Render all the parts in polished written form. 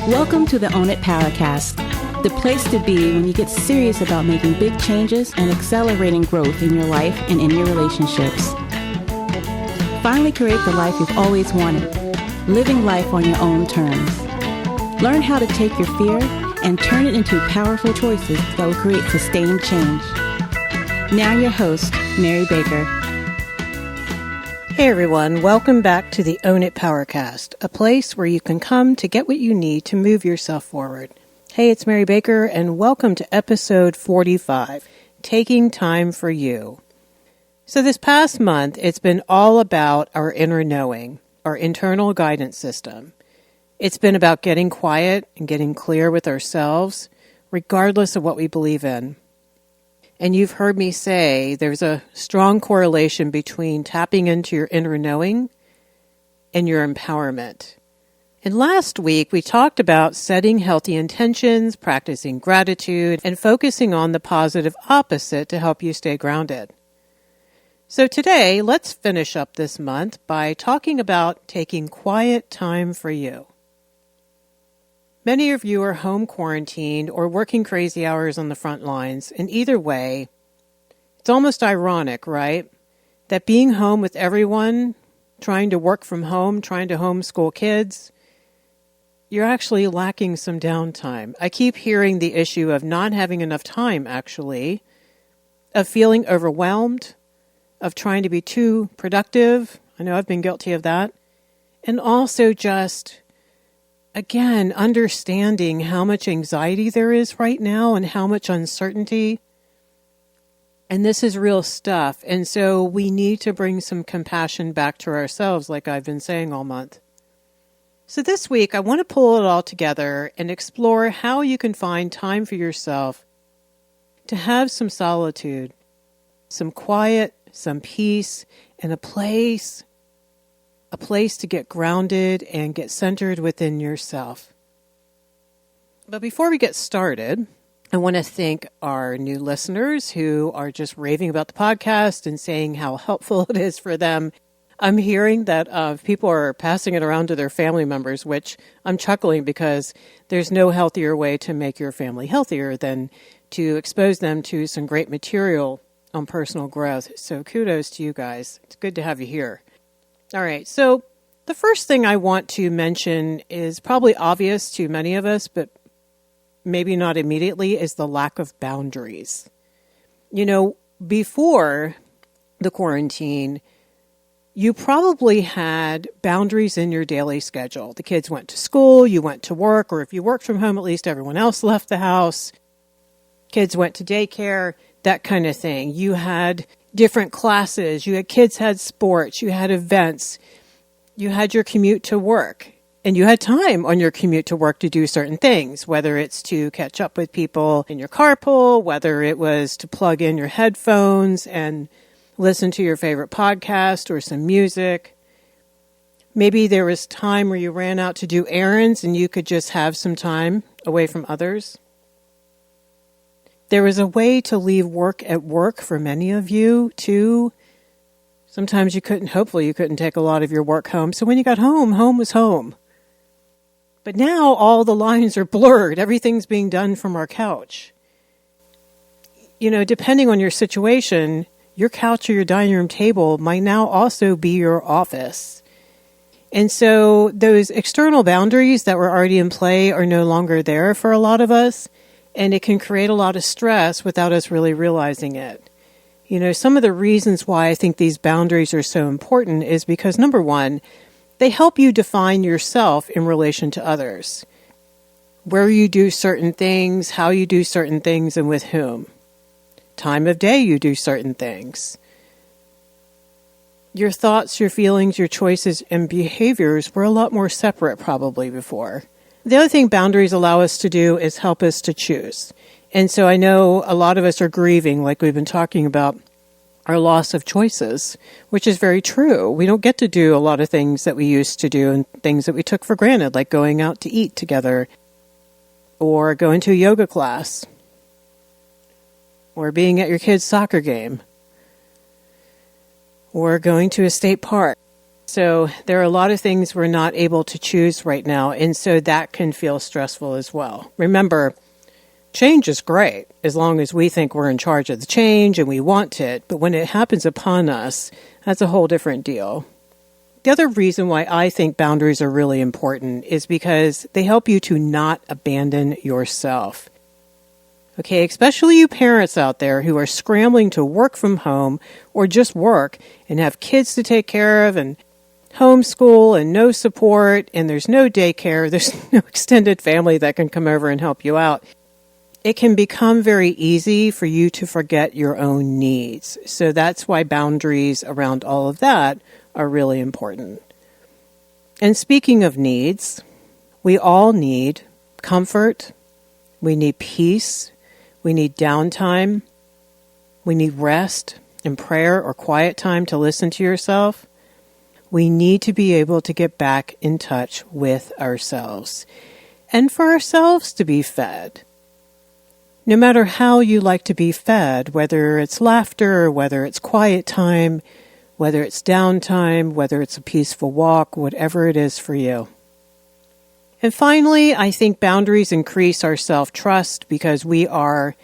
Welcome to the Own It Powercast, the place to be when you get serious about making big changes and accelerating growth in your life and in your relationships. Finally create the life you've always wanted, living life on your own terms. Learn how to take your fear and turn it into powerful choices that will create sustained change. Now your host, Mary Baker. Hey everyone, welcome back to the Own It Powercast, a place where you can come to get what you need to move yourself forward. Hey, it's Mary Baker, and welcome to episode 45, Taking Time for You. So this past month, it's been all about our inner knowing, our internal guidance system. It's been about getting quiet and getting clear with ourselves, regardless of what we believe in. And you've heard me say there's a strong correlation between tapping into your inner knowing and your empowerment. And last week, we talked about setting healthy intentions, practicing gratitude, and focusing on the positive opposite to help you stay grounded. So today, let's finish up this month by talking about taking quiet time for you. Many of you are home quarantined or working crazy hours on the front lines, and either way, it's almost ironic, right? That being home with everyone, trying to work from home, trying to homeschool kids, you're actually lacking some downtime. I keep hearing the issue of not having enough time, actually, of feeling overwhelmed, of trying to be too productive. I know I've been guilty of that. And also just, again, understanding how much anxiety there is right now and how much uncertainty. And this is real stuff. And so we need to bring some compassion back to ourselves, like I've been saying all month. So this week, I want to pull it all together and explore how you can find time for yourself to have some solitude, some quiet, some peace, and a place to get grounded and get centered within yourself. But before we get started, I want to thank our new listeners who are just raving about the podcast and saying how helpful it is for them. I'm hearing that people are passing it around to their family members, which I'm chuckling because there's no healthier way to make your family healthier than to expose them to some great material on personal growth. So kudos to you guys. It's good to have you here. All right, so the first thing I want to mention is probably obvious to many of us, but maybe not immediately, is the lack of boundaries. You know, before the quarantine, you probably had boundaries in your daily schedule. The kids went to school, you went to work, or if you worked from home, at least everyone else left the house. Kids went to daycare, that kind of thing. You had different classes, kids had sports, you had events, you had your commute to work, and you had time on your commute to work to do certain things, whether it's to catch up with people in your carpool, whether it was to plug in your headphones and listen to your favorite podcast or some music. Maybe there was time where you ran out to do errands and you could just have some time away from others. There was a way to leave work at work for many of you, too. Sometimes hopefully you couldn't take a lot of your work home. So when you got home, home was home. But now all the lines are blurred. Everything's being done from our couch. You know, depending on your situation, your couch or your dining room table might now also be your office. And so those external boundaries that were already in play are no longer there for a lot of us. And it can create a lot of stress without us really realizing it. You know, some of the reasons why I think these boundaries are so important is because, number one, they help you define yourself in relation to others. Where you do certain things, how you do certain things, and with whom. Time of day you do certain things. Your thoughts, your feelings, your choices, and behaviors were a lot more separate probably before. The other thing boundaries allow us to do is help us to choose. And so I know a lot of us are grieving, like we've been talking about, our loss of choices, which is very true. We don't get to do a lot of things that we used to do and things that we took for granted, like going out to eat together or going to a yoga class or being at your kid's soccer game or going to a state park. So there are a lot of things we're not able to choose right now, and so that can feel stressful as well. Remember, change is great as long as we think we're in charge of the change and we want it, but when it happens upon us, that's a whole different deal. The other reason why I think boundaries are really important is because they help you to not abandon yourself. Okay, especially you parents out there who are scrambling to work from home or just work and have kids to take care of and homeschool and no support and there's no daycare, there's no extended family that can come over and help you out. It can become very easy for you to forget your own needs. So that's why boundaries around all of that are really important. And speaking of needs, we all need comfort, we need peace, we need downtime, we need rest and prayer or quiet time to listen to yourself. We need to be able to get back in touch with ourselves and for ourselves to be fed. No matter how you like to be fed, whether it's laughter, whether it's quiet time, whether it's downtime, whether it's a peaceful walk, whatever it is for you. And finally, I think boundaries increase our self-trust because we're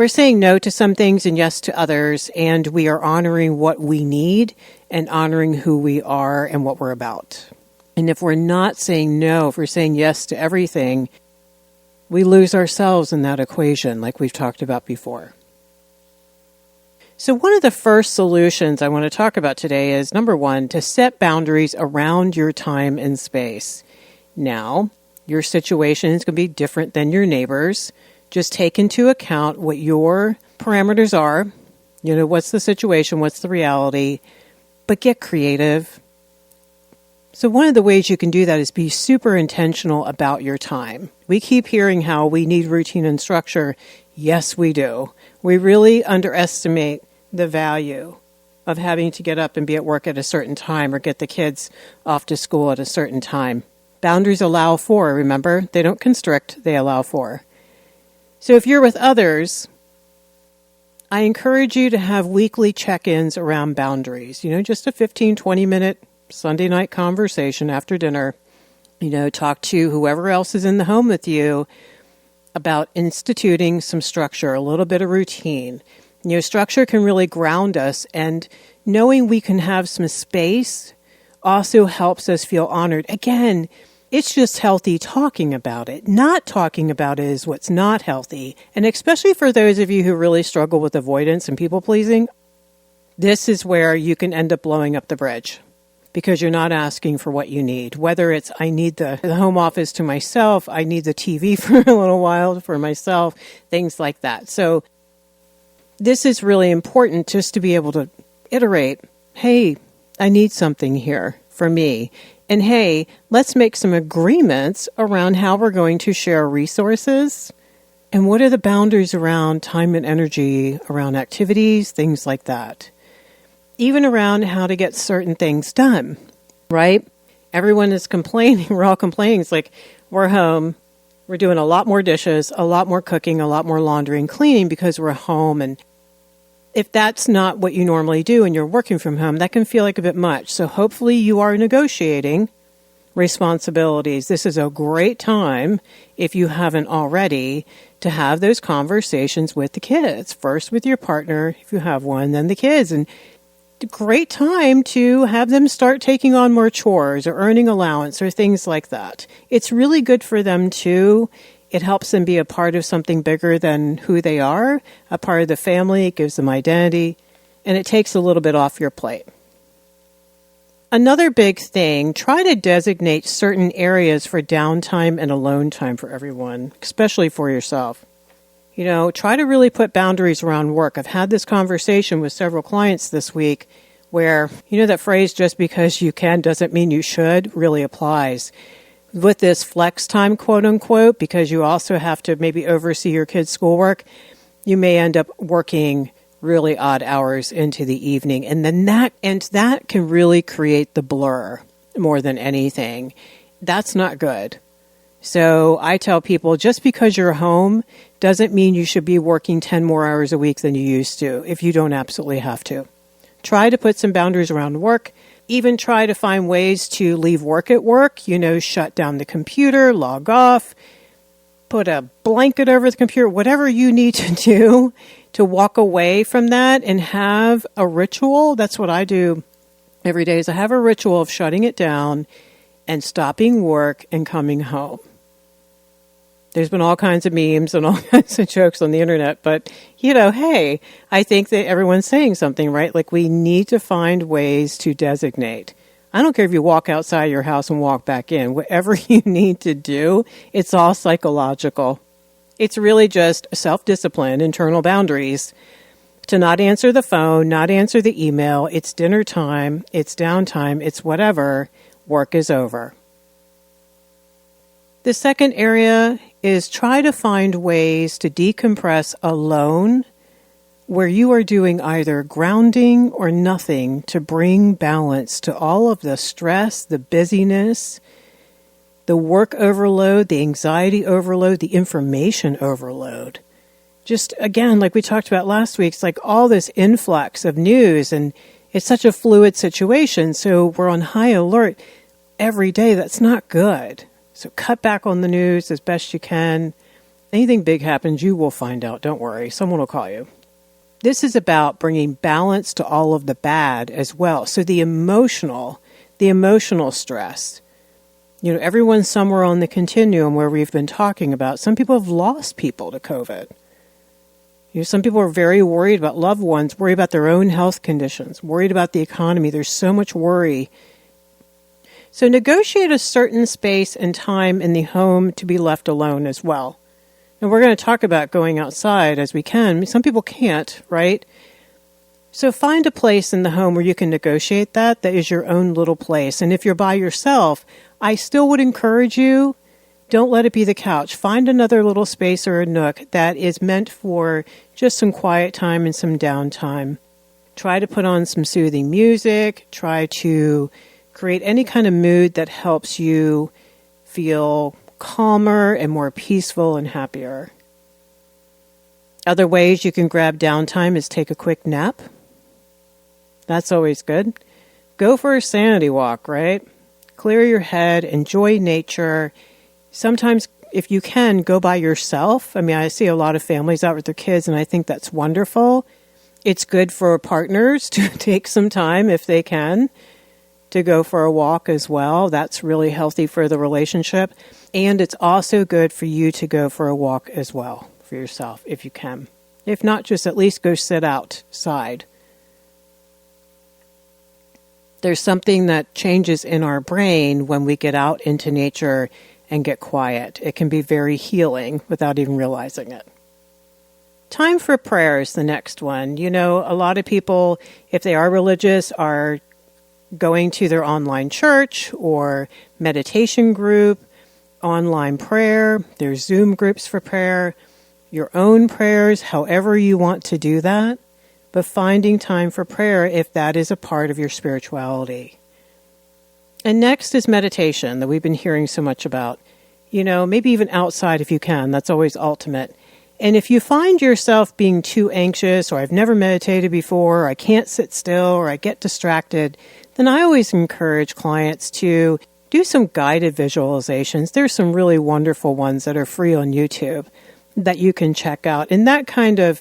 saying no to some things and yes to others, and we are honoring what we need and honoring who we are and what we're about. And if we're not saying no, if we're saying yes to everything, we lose ourselves in that equation like we've talked about before. So one of the first solutions I want to talk about today is, number one, to set boundaries around your time and space. Now, your situation is going to be different than your neighbor's. Just take into account what your parameters are. You know, what's the situation? What's the reality? But get creative. So one of the ways you can do that is be super intentional about your time. We keep hearing how we need routine and structure. Yes, we do. We really underestimate the value of having to get up and be at work at a certain time or get the kids off to school at a certain time. Boundaries allow for, remember? They don't constrict, they allow for. So if you're with others, I encourage you to have weekly check-ins around boundaries. You know, just a 15, 20-minute Sunday night conversation after dinner. You know, talk to whoever else is in the home with you about instituting some structure, a little bit of routine. You know, structure can really ground us, and knowing we can have some space also helps us feel honored. Again, it's just healthy talking about it. Not talking about it is what's not healthy. And especially for those of you who really struggle with avoidance and people-pleasing, this is where you can end up blowing up the bridge because you're not asking for what you need. Whether it's, I need the home office to myself, I need the TV for a little while for myself, things like that. So this is really important just to be able to iterate, hey, I need something here for me. And hey, let's make some agreements around how we're going to share resources and what are the boundaries around time and energy, around activities, things like that. Even around how to get certain things done, right? Everyone is complaining. We're all complaining. It's like we're home. We're doing a lot more dishes, a lot more cooking, a lot more laundry and cleaning because we're home. And if that's not what you normally do and you're working from home, that can feel like a bit much. So hopefully you are negotiating responsibilities. This is a great time, if you haven't already, to have those conversations with the kids. First with your partner, if you have one, then the kids. And a great time to have them start taking on more chores or earning allowance or things like that. It's really good for them too. It helps them be a part of something bigger than who they are, a part of the family. It gives them identity, and it takes a little bit off your plate. Another big thing, try to designate certain areas for downtime and alone time for everyone, especially for yourself. You know, try to really put boundaries around work. I've had this conversation with several clients this week where, you know, that phrase, just because you can doesn't mean you should, really applies. With this flex time, quote unquote, because you also have to maybe oversee your kids' schoolwork, you may end up working really odd hours into the evening. And then that can really create the blur more than anything. That's not good. So I tell people, just because you're home doesn't mean you should be working 10 more hours a week than you used to if you don't absolutely have to. Try to put some boundaries around work. Even try to find ways to leave work at work, shut down the computer, log off, put a blanket over the computer, whatever you need to do to walk away from that and have a ritual. That's what I do every day is I have a ritual of shutting it down and stopping work and coming home. There's been all kinds of memes and all kinds of jokes on the internet, but, hey, I think that everyone's saying something, right? Like we need to find ways to designate. I don't care if you walk outside your house and walk back in. Whatever you need to do, it's all psychological. It's really just self-discipline, internal boundaries, to not answer the phone, not answer the email. It's dinner time, it's downtime, it's whatever. Work is over. The second area is try to find ways to decompress alone where you are doing either grounding or nothing to bring balance to all of the stress, the busyness, the work overload, the anxiety overload, the information overload. Just, again, like we talked about last week, it's like all this influx of news, and it's such a fluid situation, so we're on high alert every day. That's not good. So cut back on the news as best you can. Anything big happens, you will find out. Don't worry. Someone will call you. This is about bringing balance to all of the bad as well. So the emotional stress. Everyone's somewhere on the continuum where we've been talking about. Some people have lost people to COVID. Some people are very worried about loved ones, worried about their own health conditions, worried about the economy. There's so much worry. So negotiate a certain space and time in the home to be left alone as well. And we're going to talk about going outside as we can. Some people can't, right? So find a place in the home where you can negotiate that is your own little place. And if you're by yourself, I still would encourage you, don't let it be the couch. Find another little space or a nook that is meant for just some quiet time and some downtime. Try to put on some soothing music. Try to create any kind of mood that helps you feel calmer and more peaceful and happier. Other ways you can grab downtime is take a quick nap. That's always good. Go for a sanity walk, right? Clear your head, enjoy nature. Sometimes, if you can, go by yourself. I see a lot of families out with their kids, and I think that's wonderful. It's good for partners to take some time, if they can, to go for a walk as well. That's really healthy for the relationship. And it's also good for you to go for a walk as well for yourself, if you can. If not, just at least go sit outside. There's something that changes in our brain when we get out into nature and get quiet. It can be very healing without even realizing it. Time for prayer is the next one. A lot of people, if they are religious, are going to their online church or meditation group, online prayer. There's Zoom groups for prayer, your own prayers, however you want to do that. But finding time for prayer if that is a part of your spirituality. And next is meditation that we've been hearing so much about. Maybe even outside if you can. That's always ultimate. And if you find yourself being too anxious, or I've never meditated before, or I can't sit still, or I get distracted, then I always encourage clients to do some guided visualizations. There's some really wonderful ones that are free on YouTube that you can check out. And that kind of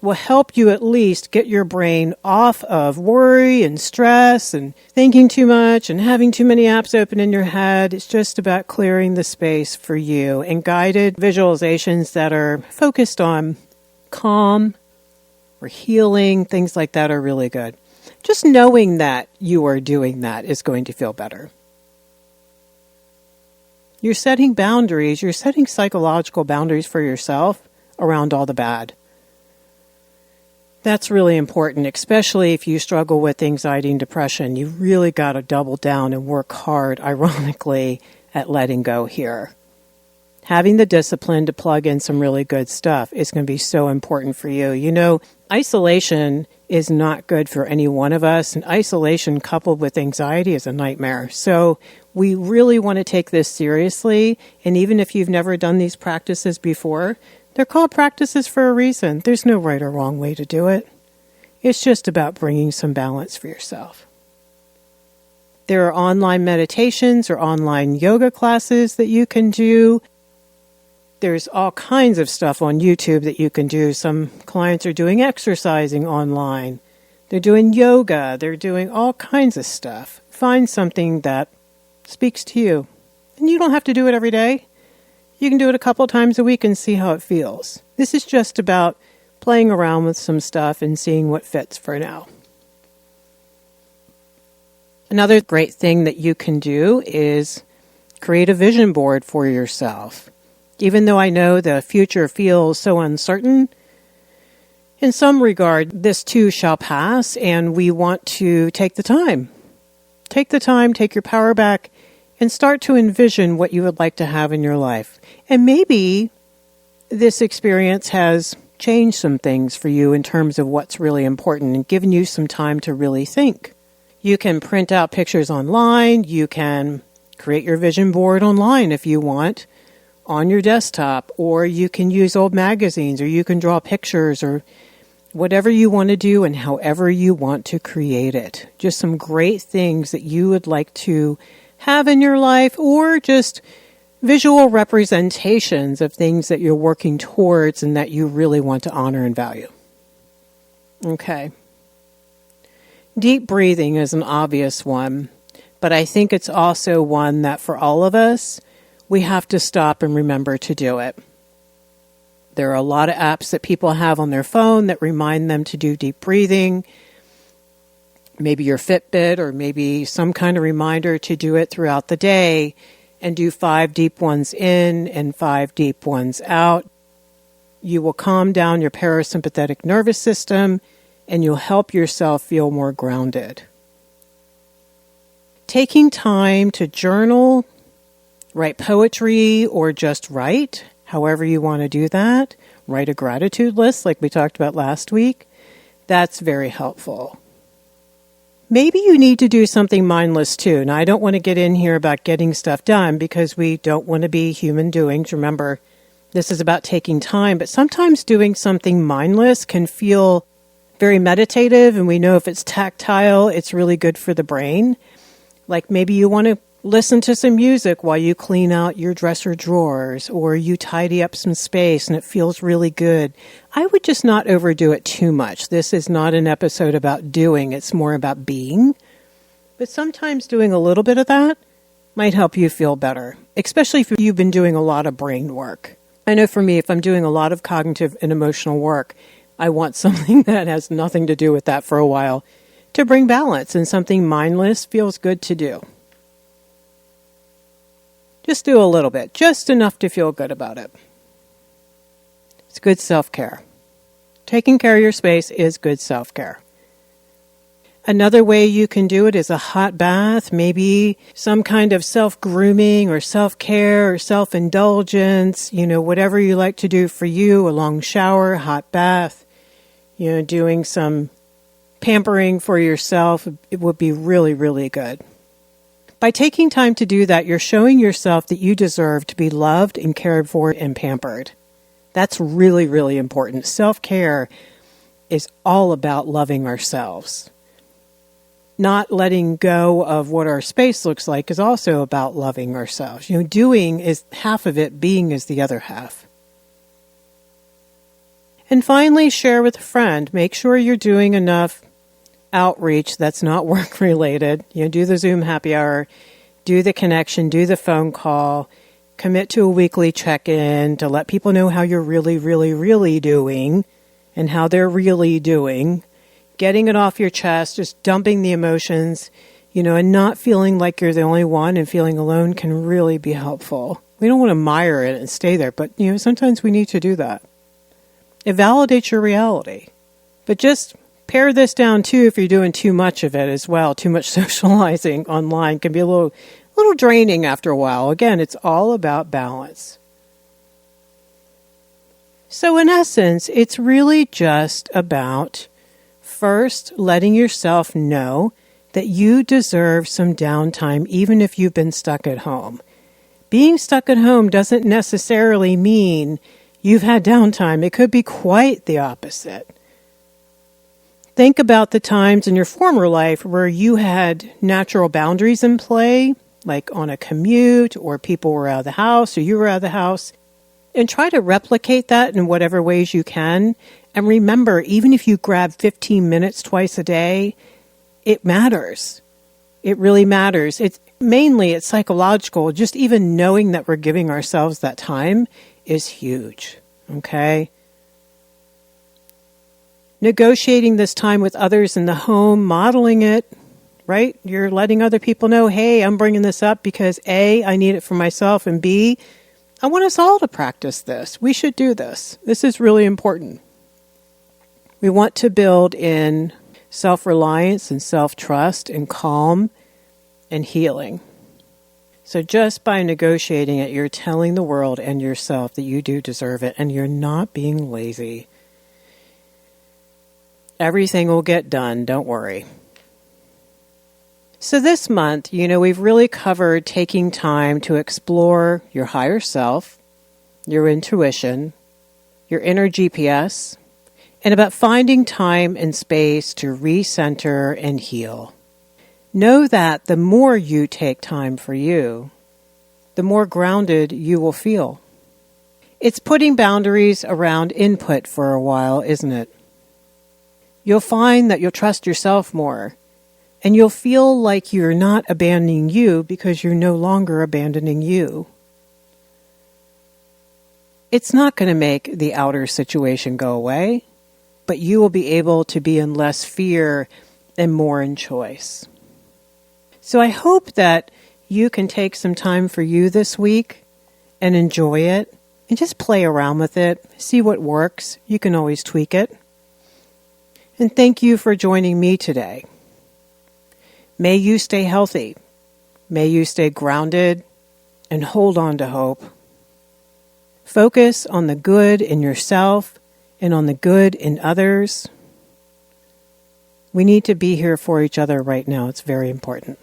will help you at least get your brain off of worry and stress and thinking too much and having too many apps open in your head. It's just about clearing the space for you. And guided visualizations that are focused on calm or healing, things like that are really good. Just knowing that you are doing that is going to feel better. You're setting boundaries. You're setting psychological boundaries for yourself around all the bad. That's really important, especially if you struggle with anxiety and depression. You really got to double down and work hard, ironically, at letting go here. Having the discipline to plug in some really good stuff is going to be so important for you. Isolation is not good for any one of us, and isolation coupled with anxiety is a nightmare. So we really want to take this seriously, and even if you've never done these practices before, they're called practices for a reason. There's no right or wrong way to do it. It's just about bringing some balance for yourself. There are online meditations or online yoga classes that you can do. There's all kinds of stuff on YouTube that you can do. Some clients are doing exercising online. They're doing yoga. They're doing all kinds of stuff. Find something that speaks to you. And you don't have to do it every day. You can do it a couple times a week and see how it feels. This is just about playing around with some stuff and seeing what fits for now. Another great thing that you can do is create a vision board for yourself. Even though I know the future feels so uncertain, in some regard, this too shall pass, and we want to take the time. Take the time, take your power back, and start to envision what you would like to have in your life. And maybe this experience has changed some things for you in terms of what's really important and given you some time to really think. You can print out pictures online. You can create your vision board online if you want on your desktop, or you can use old magazines, or you can draw pictures, or whatever you want to do and however you want to create it. Just some great things that you would like to have in your life, or just visual representations of things that you're working towards and that you really want to honor and value. Okay. Deep breathing is an obvious one, but I think it's also one that for all of us, we have to stop and remember to do it. There are a lot of apps that people have on their phone that remind them to do deep breathing. Maybe your Fitbit, or maybe some kind of reminder to do it throughout the day and do 5 deep ones in and 5 deep ones out. You will calm down your parasympathetic nervous system, and you'll help yourself feel more grounded. Taking time to journal, write poetry, or just write, however you want to do that. Write a gratitude list like we talked about last week. That's very helpful. Maybe you need to do something mindless too. Now, I don't want to get in here about getting stuff done because we don't want to be human doings. Remember, this is about taking time, but sometimes doing something mindless can feel very meditative, and we know if it's tactile, it's really good for the brain. Like maybe you want to listen to some music while you clean out your dresser drawers, or you tidy up some space and it feels really good. I would just not overdo it too much. This is not an episode about doing, it's more about being. But sometimes doing a little bit of that might help you feel better, especially if you've been doing a lot of brain work. I know for me, if I'm doing a lot of cognitive and emotional work, I want something that has nothing to do with that for a while to bring balance, and something mindless feels good to do. Just do a little bit, just enough to feel good about it. It's good self-care. Taking care of your space is good self-care. Another way you can do it is a hot bath, maybe some kind of self-grooming or self-care or self-indulgence, whatever you like to do for you, a long shower, hot bath, doing some pampering for yourself. It would be really, really good. By taking time to do that, you're showing yourself that you deserve to be loved and cared for and pampered. That's really, really important. Self-care is all about loving ourselves. Not letting go of what our space looks like is also about loving ourselves. Doing is half of it, being is the other half. And finally, share with a friend. Make sure you're doing enough outreach that's not work-related. Do the Zoom happy hour, do the connection, do the phone call, commit to a weekly check-in to let people know how you're really, really, really doing and how they're really doing. Getting it off your chest, just dumping the emotions, and not feeling like you're the only one and feeling alone can really be helpful. We don't want to mire it and stay there, but, sometimes we need to do that. It validates your reality. But just pare this down too if you're doing too much of it as well. Too much socializing online can be a little draining after a while. Again, it's all about balance. So in essence, it's really just about first letting yourself know that you deserve some downtime even if you've been stuck at home. Being stuck at home doesn't necessarily mean you've had downtime. It could be quite the opposite. Think about the times in your former life where you had natural boundaries in play, like on a commute, or people were out of the house, or you were out of the house, and try to replicate that in whatever ways you can. And remember, even if you grab 15 minutes twice a day, it matters. It really matters. It's psychological. Just even knowing that we're giving ourselves that time is huge. Okay? Negotiating this time with others in the home, modeling it, right? You're letting other people know, hey, I'm bringing this up because A, I need it for myself, and B, I want us all to practice this. We should do this. This is really important. We want to build in self-reliance and self-trust and calm and healing. So just by negotiating it, you're telling the world and yourself that you do deserve it and you're not being lazy. Everything will get done, don't worry. So this month, we've really covered taking time to explore your higher self, your intuition, your inner GPS, and about finding time and space to recenter and heal. Know that the more you take time for you, the more grounded you will feel. It's putting boundaries around input for a while, isn't it? You'll find that you'll trust yourself more, and you'll feel like you're not abandoning you because you're no longer abandoning you. It's not going to make the outer situation go away, but you will be able to be in less fear and more in choice. So I hope that you can take some time for you this week and enjoy it and just play around with it, see what works. You can always tweak it. And thank you for joining me today. May you stay healthy. May you stay grounded and hold on to hope. Focus on the good in yourself and on the good in others. We need to be here for each other right now. It's very important.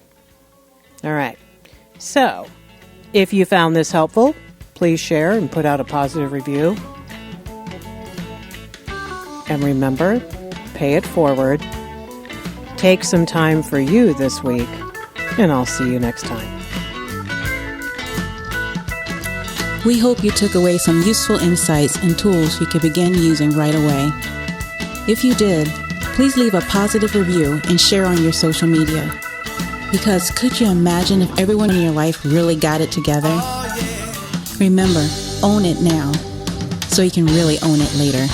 All right. So, if you found this helpful, please share and put out a positive review. And remember, pay it forward. Take some time for you this week, and I'll see you next time. We hope you took away some useful insights and tools you can begin using right away. If you did, please leave a positive review and share on your social media. Because could you imagine if everyone in your life really got it together? Remember, own it now, so you can really own it later.